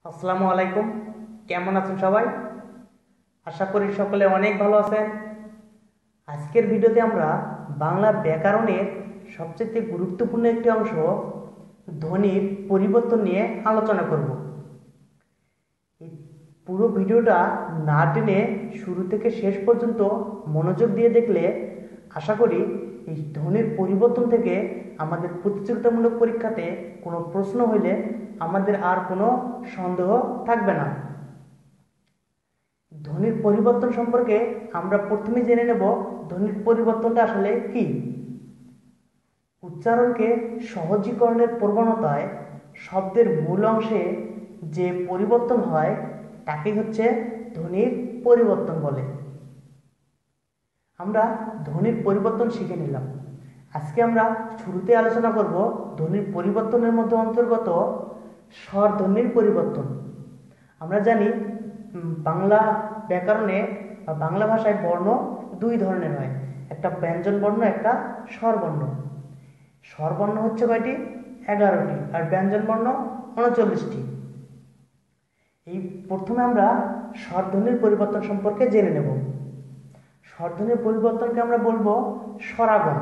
আসসালামু আলাইকুম। কেমন আছেন সবাই? আশা করি সকলে অনেক ভালো আছেন। আজকের ভিডিওতে আমরা বাংলা ব্যাকরণের সবচেয়ে গুরুত্বপূর্ণ একটি অংশ ধ্বনির পরিবর্তন নিয়ে আলোচনা করব। এই পুরো ভিডিওটা না টেনে শুরু থেকে শেষ পর্যন্ত মনোযোগ দিয়ে দেখলে আশা করি এই ধ্বনির পরিবর্তন থেকে আমাদের প্রতিযোগিতামূলক পরীক্ষাতে কোনো প্রশ্ন হইলে আমাদের আর কোনো সন্দেহ থাকবে না। ধ্বনির পরিবর্তন সম্পর্কে আমরা প্রথমে জেনে নেব ধ্বনির পরিবর্তনটা আসলে কি। উচ্চারণকে সহজীকরণের প্রবণতায় শব্দের মূল অংশে যে পরিবর্তন হয় তাকে হচ্ছে ধ্বনির পরিবর্তন বলে। আমরা ধ্বনির পরিবর্তন শিখে নিলাম। আজকে আমরা শুরুতে আলোচনা করব ধ্বনির পরিবর্তনের মধ্যে অন্তর্গত স্বর ধ্বনির পরিবর্তন। আমরা জানি বাংলা ব্যাকরণে বা বাংলা ভাষায় বর্ণ দুই ধরনের হয়, একটা ব্যঞ্জন বর্ণ, একটা স্বরবর্ণ। স্বরবর্ণ হচ্ছে কয়টি? 11টি, আর ব্যঞ্জন বর্ণ 39টি। এই প্রথমে আমরা স্বরধ্বনির পরিবর্তন সম্পর্কে জেনে নেব। স্বরধ্বনির পরিবর্তনকে আমরা বলবো স্বরাগম।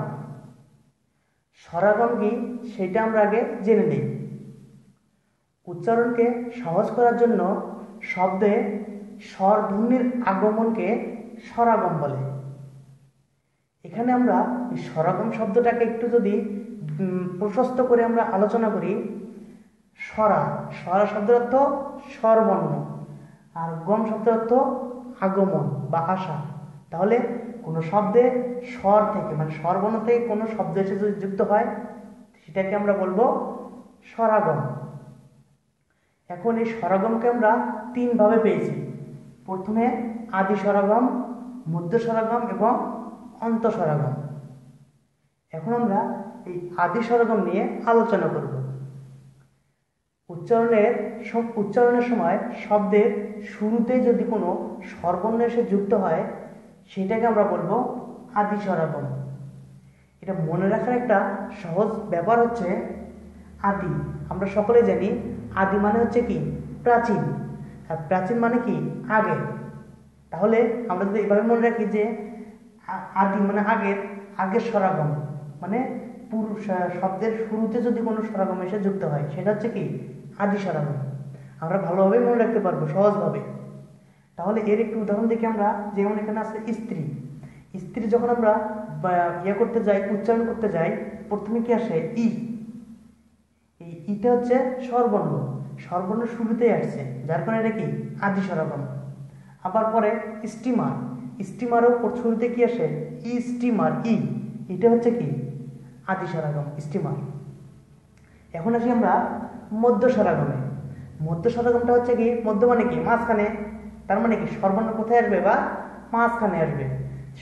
স্বরাগম কি সেটা আমরা আগে জেনে নিই। উচ্চারণকে সহজ করার জন্য শব্দে স্বরধ্বনির আগমনকে স্বরাগম বলে। এখানে আমরা এই স্বরাগম শব্দটাকে একটু যদি প্রশস্ত করে আমরা আলোচনা করি, স্বরা শব্দের অর্থ স্বরবর্ণ, আর গম শব্দের অর্থ আগমন বা আসা। তাহলে কোনো শব্দে স্বর থেকে মানে স্বরবর্ণ থেকে কোনো শব্দ এসে যদি যুক্ত হয় সেটাকে আমরা বলবো স্বরাগম। এখন এই স্বরাগমকে আমরা তিনভাবে পেয়েছি। প্রথমে আদি স্বরাগম, মধ্য স্বরাগম এবং অন্ত স্বরাগম। এখন আমরা এই আদি স্বরাগম নিয়ে আলোচনা করব। উচ্চারণের সময় শব্দের শুরুতে যদি কোনো স্বরবর্ণ এসে যুক্ত হয় সেটাকে আমরা বলবো আদি স্বরাগম। এটা মনে রাখার একটা সহজ ব্যাপার হচ্ছে আদি। আমরা সকলে জানি আদি মানে হচ্ছে কি? প্রাচীন। আর প্রাচীন মানে কি? আগে। তাহলে আমরা যদি এভাবে মনে রাখি যে আদি মানে আগের স্বরাগম, মানে শব্দের শুরুতে যদি কোনো স্বরাগম এসে যুক্ত হয় সেটা হচ্ছে কি? আদি স্বরাগম। আমরা ভালোভাবে মনে রাখতে পারবো সহজভাবে। তাহলে এর একটু উদাহরণ দেখি আমরা। যেমন এখানে আছে স্ত্রী। স্ত্রী যখন আমরা করতে যাই, উচ্চারণ করতে যাই, প্রথমে কি আসে? ই। এই ইটা হচ্ছে স্বরবর্ণ, স্বরবর্ণ শুরুতেই আসছে, যার কারণে এটা কি? আদি স্বরাগম। আবার পরে স্টিমার। স্টিমারও শুরুতে কি আসে? ই স্টিমার, ই। এটা হচ্ছে কি? আদি স্বরাগম, স্টিমার। এখন আসি আমরা মধ্য স্বরাগমে। মধ্য স্বরাগমটা হচ্ছে কি? মধ্য মানে কি? মাঝখানে। তার মানে কি? স্বরবর্ণ কোথায় আসবে? বা মাঝখানে আসবে।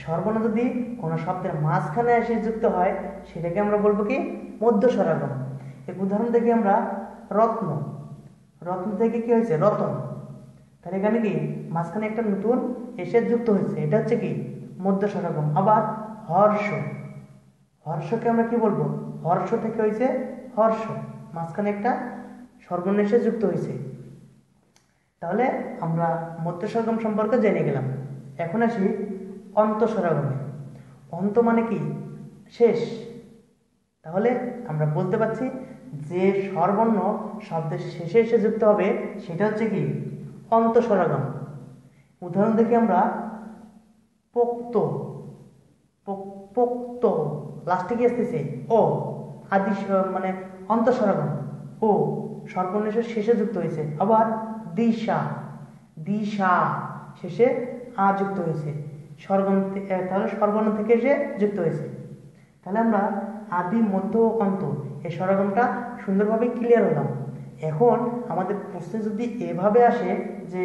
স্বরবর্ণ যদি কোনো শব্দের মাঝখানে এসে যুক্ত হয় সেটাকে আমরা বলবো কি? মধ্য স্বরাগম। এক উদাহরণ দেখি আমরা। রত্ন। রত্ন থেকে কি হয়েছে? রতন। তাহলে এখানে কি? মাঝখানে একটা নতুন এসে যুক্ত হয়েছে, এটা হচ্ছে কি? মধ্য স্বরাগম। আবার হর্ষ। হর্ষকে আমরা কি বলবো? হর্ষ থেকে হয়েছে হর্ষ, মাঝখানে একটা স্বরবর্ণ এসে যুক্ত হয়েছে। তাহলে আমরা মধ্য স্বরাগম সম্পর্কে জেনে গেলাম। এখন আসি অন্ত স্বরাগমে। অন্ত মানে কি? শেষ। তাহলে আমরা বলতে পারছি যে স্বরবর্ণ শব্দের শেষে এসে যুক্ত হবে সেটা হচ্ছে কি? অন্ত স্বরাগম। উদাহরণ দেখি আমরা। পোক্ত। পোক্ত লাস্টে কি আসতেছে? ও। আদি মানে অন্ত স্বরাগম, ও স্বরবর্ণ এসে শেষে যুক্ত হয়েছে। আবার দিশা। দিশা শেষে আ যুক্ত হয়েছে, স্বরবর্ণ। তাহলে স্বরবর্ণ থেকে এসে যুক্ত হয়েছে। তাহলে আমরা আদি, মধ্য, অন্ত এই স্বরাগমটা সুন্দরভাবে ক্লিয়ার হলাম। এখন আমাদের প্রশ্নে যদি এভাবে আসে যে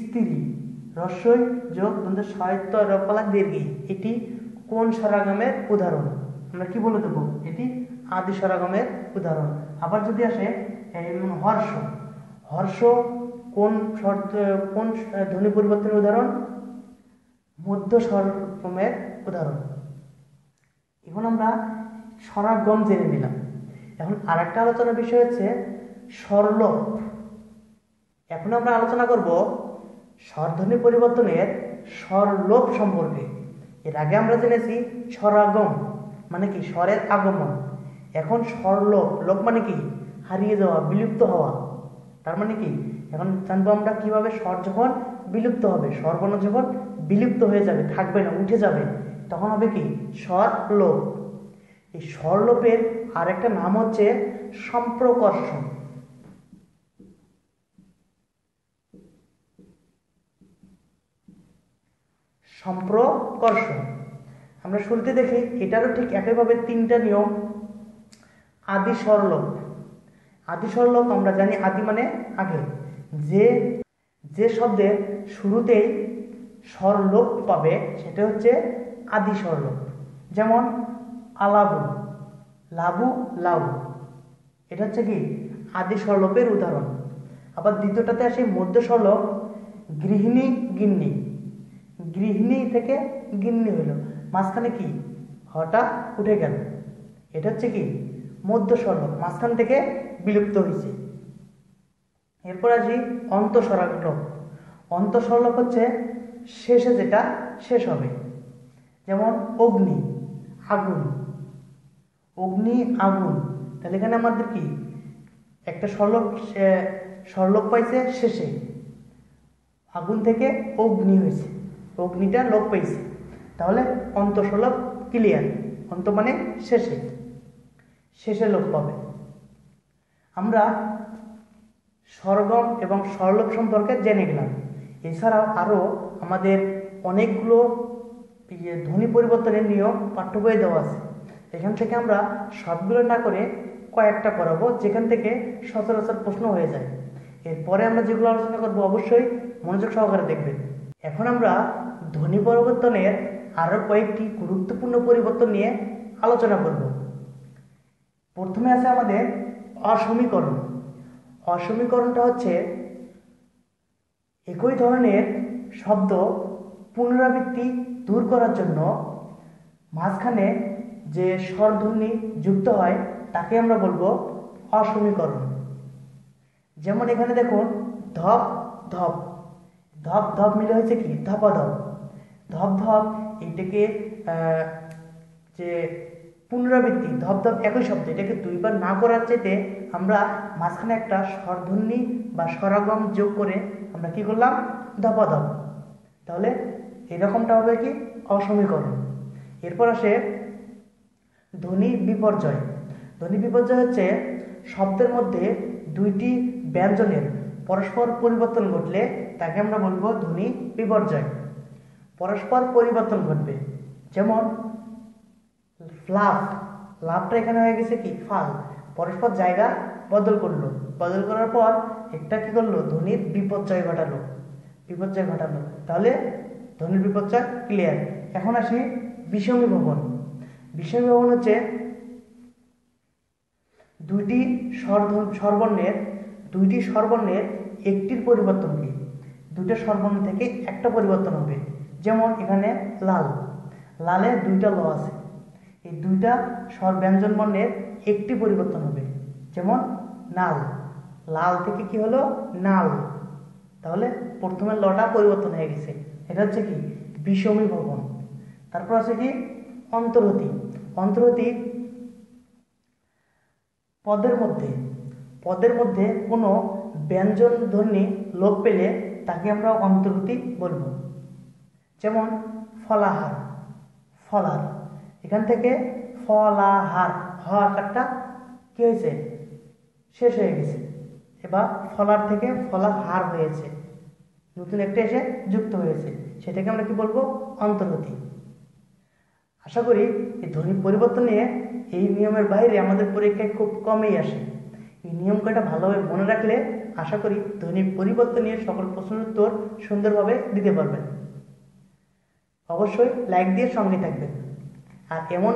স্ত্রী রস্বই যোগ দ্বন্দ্ব সহায়ত্ব রপলা দীর্ঘী, এটি কোন স্বরাগমের উদাহরণ? আমরা কি বলে দেবো? এটি আদি স্বরাগমের উদাহরণ। আবার যদি আসে হর্ষ। হর্ষ কোন ধ্বনি পরিবর্তনের উদাহরণ? মধ্য স্বরাগমের উদাহরণ। এখন আমরা স্বরাগম জেনে নিলাম। এখন আরেকটা আলোচনার বিষয় হচ্ছে স্বরলোপ। এখন আমরা আলোচনা করব স্বরধ্বনি পরিবর্তনের স্বরলোপ সম্পর্কে। এর আগে আমরা জেনেছি স্বরাগম মানে কি, স্বরের আগমন। এখন স্বরলোপ, লোপ মানে কি, হারিয়ে যাওয়া, বিলুপ্ত হওয়া। তার মানে কি, এখন জানবো আমরা কিভাবে স্বর যখন বিলুপ্ত হবে, স্বরবর্ণ যখন বিলুপ্ত হয়ে যাবে, থাকবে না, উঠে যাবে, তখন হবে কি, স্বরলোপ। এই স্বরলোপের আরেকটা নাম হচ্ছে সম্প্রকর্ষণ। সম্প্রকর্ষণ আমরা শুরুতে দেখি, এটারও ঠিক একইভাবে তিনটা নিয়ম। আদি স্বরলোপ। আদি স্বরলোপ আমরা জানি, আদি মানে আগে, যে শব্দের শুরুতেই স্বরলোপ পাবে সেটা হচ্ছে আদি স্বরলোপ। যেমন আলাবু, লাবু, লাউ, এটা হচ্ছে কি আদি স্বরলোপের উদাহরণ। আবার দ্বিতীয়টাতে আসে মধ্য স্বরলোপ, গৃহিণী, গিন্নি। গৃহিণী থেকে গিন্নি হইল, মাঝখানে কি হটা উঠে গেল, এটা হচ্ছে কি মধ্য স্বরলোপ, মাঝখান থেকে বিলুপ্ত হয়েছে। এরপর আসি অন্তঃস্বরলোপ। অন্তঃস্বরলোপ হচ্ছে শেষে যেটা শেষ হবে। যেমন অগ্নি, আগুন, অগ্নি, আগুন। তাহলে এখানে আমাদের কি একটা স্বরলোপ পাইছে শেষে, আগুন থেকে অগ্নি হয়েছে, অগ্নিটা লোপ পাইছে, তাহলে অন্তঃস্বরলোপ ক্লিয়ার। অন্ত মানে শেষে, শেষে লোপ পাবে। আমরা স্বরগম এবং স্বরলোপ সম্পর্কে জেনে গেলাম। এছাড়াও আরও আমাদের অনেকগুলো ধ্বনি পরিবর্তনের নিয়ম পাঠ্য বইয়ে দেওয়া আছে। এখান থেকে আমরা সবগুলো না করে কয়েকটা করাবো, যেখান থেকে সচরাচর প্রশ্ন হয়ে যায়। এরপরে আমরা যেগুলো আলোচনা করবো অবশ্যই মনোযোগ সহকারে দেখবেন। এখন আমরা ধ্বনি পরিবর্তনের আরও কয়েকটি গুরুত্বপূর্ণ পরিবর্তন নিয়ে আলোচনা করব। প্রথমে আছে আমাদের অসমীকরণ। অসমীকরণটা হচ্ছে একই ধরনের শব্দ পুনরাবৃত্তি দূর করার জন্য মাঝখানে যে স্বরধ্বনি যুক্ত হয় তাকে আমরা বলবো অসমীকরণ। যেমন এখানে দেখুন ধপ ধপ, ধপ ধপ মিলে হয়েছে কি ধপাধপ। ধপ ধপ এইটাকে যে পুনরাবৃত্তি, ধপ ধপ একই শব্দ, এটাকে দুইবার না করার চাইতে আমরা মাঝখানে একটা স্বরধ্বনি বা স্বরাগম যোগ করে আমরা কি করলাম, ধপাধপ। তাহলে এরকমটা হবে কি অসমীকরণ। এরপর আসে ধ্বনি বিপর্যয়। ধ্বনি বিপর্যয় হচ্ছে শব্দের মধ্যে দুইটি ব্যঞ্জনের পরস্পর পরিবর্তন ঘটলে তাকে আমরা বলবো ধ্বনি বিপর্যয়। পরস্পর পরিবর্তন ঘটবে, যেমন লাভ, লাভটা এখানে হয়ে গেছে কি ফাল, পরস্পর জায়গা বদল করলো, বদল করার পর একটা কি করলো, ধ্বনির বিপর্যয় ঘটালো, বিপর্যয় ঘটালো। তাহলে ধ্বনির বিপর্যয় ক্লিয়ার। এখন আসি বিষমী ভবন। বিষমী ভবন হচ্ছে দুইটি স্বরবর্ণের একটির পরিবর্তন কি, দুইটা স্বরবর্ণ থেকে একটা পরিবর্তন হবে। যেমন এখানে লাল, লালে দুইটা ল আছে, এই দুইটা স্বর ব্যঞ্জন বর্ণের একটি পরিবর্তন হবে। যেমন নাল, লাল থেকে কি হলো নাল, তাহলে প্রথমে লটা পরিবর্তন হয়ে গেছে, এটা হচ্ছে কি বিষমী ভবন। তারপর আছে কি অন্তর্হতি। অন্তর্হতি পদের মধ্যে কোনো ব্যঞ্জন ধ্বনি লোপ পেলে তাকে আমরা অন্তর্হতি বলবো। যেমন ফলাহার, ফলার, এখান থেকে ফলাহার, হ আকারটা কি হয়েছে শেষ হয়ে গেছে, এবার ফলার থেকে ফলাহার হয়েছে, নতুন একটা এসে যুক্ত হয়েছে, সেটাকে আমরা কি বলবো অন্তর্হতি। আশা করি এই ধ্বনি পরিবর্তন নিয়ে এই নিয়মের বাইরে আমাদের পরীক্ষায় খুব কমই আসে। এই নিয়ম কয়টা ভালোভাবে মনে রাখলে আশা করি ধ্বনি পরিবর্তন নিয়ে সকল প্রশ্নের উত্তর সুন্দরভাবে দিতে পারবেন। অবশ্যই লাইক দিয়ে সঙ্গে থাকবেন, আর এমন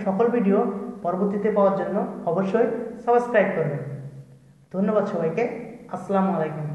সকল ভিডিও পরবর্তীতে পাওয়ার জন্য অবশ্যই সাবস্ক্রাইব করবেন। ধন্যবাদ সবাইকে। আসসালামু আলাইকুম।